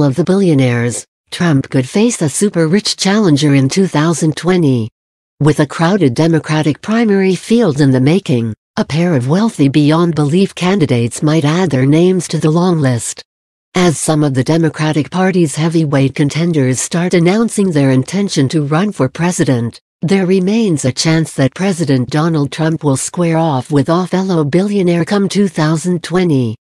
of the billionaires, Trump could face a super-rich challenger in 2020. With a crowded Democratic primary field in the making, a pair of wealthy beyond belief candidates might add their names to the long list. As some of the Democratic Party's heavyweight contenders start announcing their intention to run for president, there remains a chance that President Donald Trump will square off with a fellow billionaire come 2020.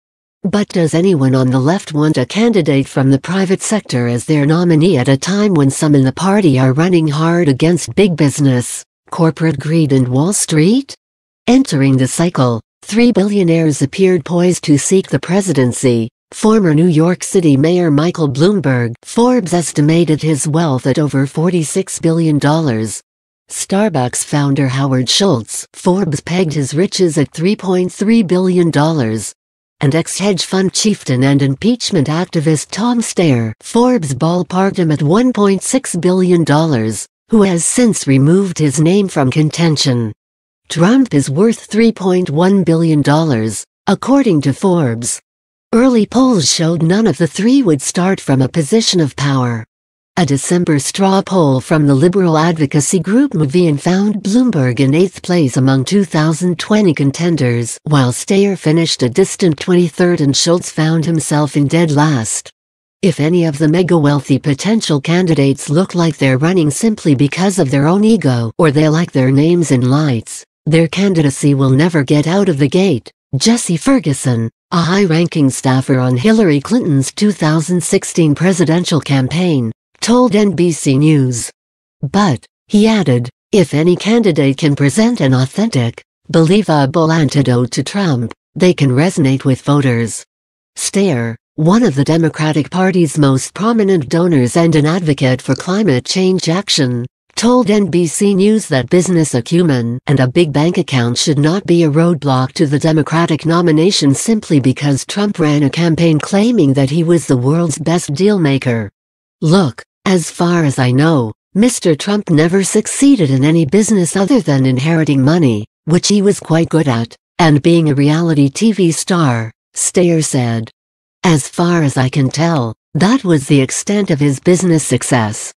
But does anyone on the left want a candidate from the private sector as their nominee at a time when some in the party are running hard against big business, corporate greed and Wall Street? Entering the cycle, 3 billionaires appeared poised to seek the presidency. Former New York City Mayor Michael Bloomberg, Forbes estimated his wealth at over $46 billion. Starbucks founder Howard Schultz, Forbes pegged his riches at $3.3 billion. And ex-hedge fund chieftain and impeachment activist Tom Steyer, Forbes ballparked him at $1.6 billion, who has since removed his name from contention. Trump is worth $3.1 billion, according to Forbes. Early polls showed none of the three would start from a position of power. A December straw poll from the liberal advocacy group Movian found Bloomberg in 8th place among 2020 contenders, while Steyer finished a distant 23rd and Schultz found himself in dead last. If any of the mega-wealthy potential candidates look like they're running simply because of their own ego or they like their names in lights, their candidacy will never get out of the gate. Jesse Ferguson, a high-ranking staffer on Hillary Clinton's 2016 presidential campaign, told NBC News. But, he added, if any candidate can present an authentic, believable antidote to Trump, they can resonate with voters. Steyer, one of the Democratic Party's most prominent donors and an advocate for climate change action, told NBC News that business acumen and a big bank account should not be a roadblock to the Democratic nomination simply because Trump ran a campaign claiming that he was the world's best dealmaker. Look, as far as I know, Mr. Trump never succeeded in any business other than inheriting money, which he was quite good at, and being a reality TV star, Steyer said. As far as I can tell, that was the extent of his business success.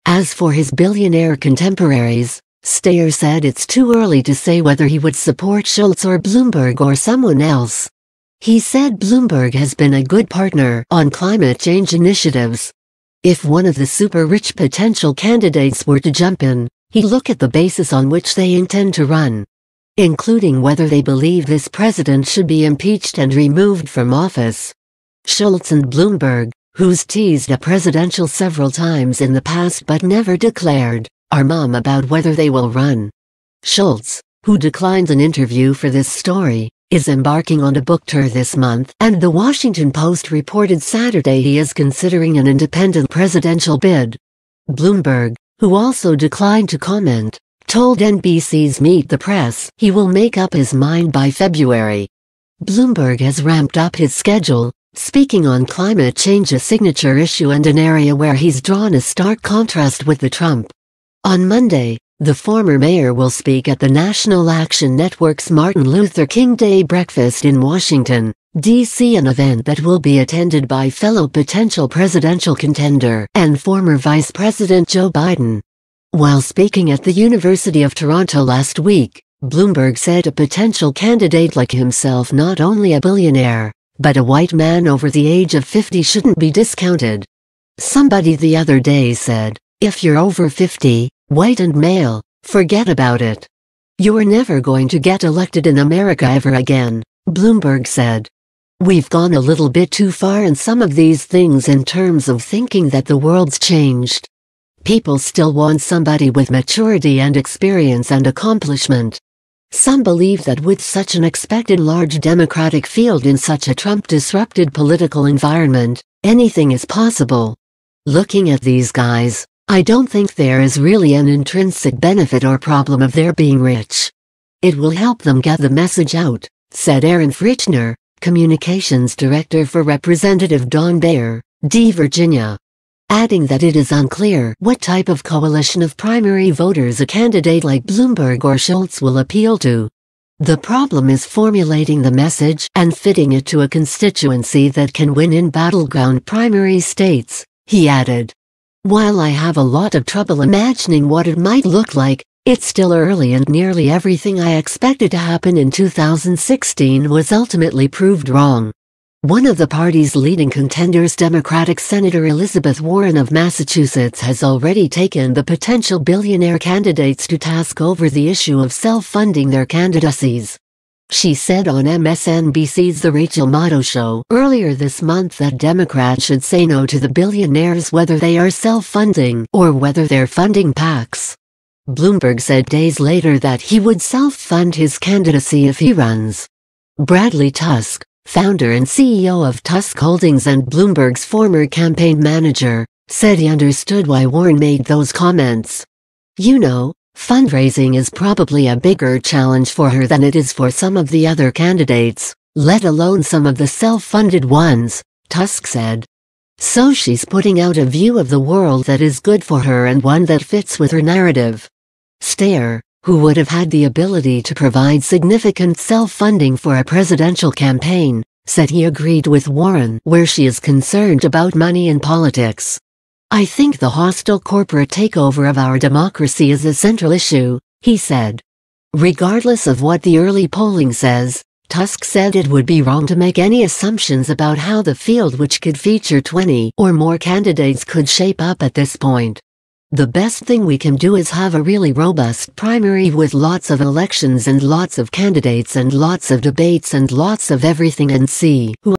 As for his billionaire contemporaries, Steyer said it's too early to say whether he would support Schultz or Bloomberg or someone else. He said Bloomberg has been a good partner on climate change initiatives. If one of the super-rich potential candidates were to jump in, he'd look at the basis on which they intend to run, including whether they believe this president should be impeached and removed from office. Schultz and Bloomberg, who's teased a presidential several times in the past but never declared, are mum about whether they will run. Schultz, who declined an interview for this story, is embarking on a book tour this month, and The Washington Post reported Saturday he is considering an independent presidential bid. Bloomberg, who also declined to comment, told NBC's Meet the Press he will make up his mind by February. Bloomberg has ramped up his schedule, speaking on climate change, a signature issue and an area where he's drawn a stark contrast with the Trump. On Monday, the former mayor will speak at the National Action Network's Martin Luther King Day breakfast in Washington, D.C., an event that will be attended by fellow potential presidential contender and former Vice President Joe Biden. While speaking at the University of Toronto last week, Bloomberg said a potential candidate like himself, not only a billionaire, but a white man over the age of 50, shouldn't be discounted. Somebody the other day said, if you're over 50, white and male, forget about it. You're never going to get elected in America ever again, Bloomberg said. We've gone a little bit too far in some of these things in terms of thinking that the world's changed. People still want somebody with maturity and experience and accomplishment. Some believe that with such an expected large Democratic field in such a Trump-disrupted political environment, anything is possible. Looking at these guys, I don't think there is really an intrinsic benefit or problem of their being rich. It will help them get the message out, said Aaron Frichner, communications director for Representative Don Beyer, D. Virginia, adding that it is unclear what type of coalition of primary voters a candidate like Bloomberg or Schultz will appeal to. The problem is formulating the message and fitting it to a constituency that can win in battleground primary states, he added. While I have a lot of trouble imagining what it might look like, it's still early and nearly everything I expected to happen in 2016 was ultimately proved wrong. One of the party's leading contenders, Democratic Senator Elizabeth Warren of Massachusetts, has already taken the potential billionaire candidates to task over the issue of self-funding their candidacies. She said on MSNBC's The Rachel Maddow Show earlier this month that Democrats should say no to the billionaires whether they are self-funding or whether they're funding PACs. Bloomberg said days later that he would self-fund his candidacy if he runs. Bradley Tusk, founder and CEO of Tusk Holdings and Bloomberg's former campaign manager, said he understood why Warren made those comments. You know, fundraising is probably a bigger challenge for her than it is for some of the other candidates, let alone some of the self-funded ones, Tusk said. So she's putting out a view of the world that is good for her and one that fits with her narrative. Steyer, who would have had the ability to provide significant self-funding for a presidential campaign, said he agreed with Warren where she is concerned about money in politics. I think the hostile corporate takeover of our democracy is a central issue, he said. Regardless of what the early polling says, Tusk said it would be wrong to make any assumptions about how the field, which could feature 20 or more candidates, could shape up at this point. The best thing we can do is have a really robust primary with lots of elections and lots of candidates and lots of debates and lots of everything and see who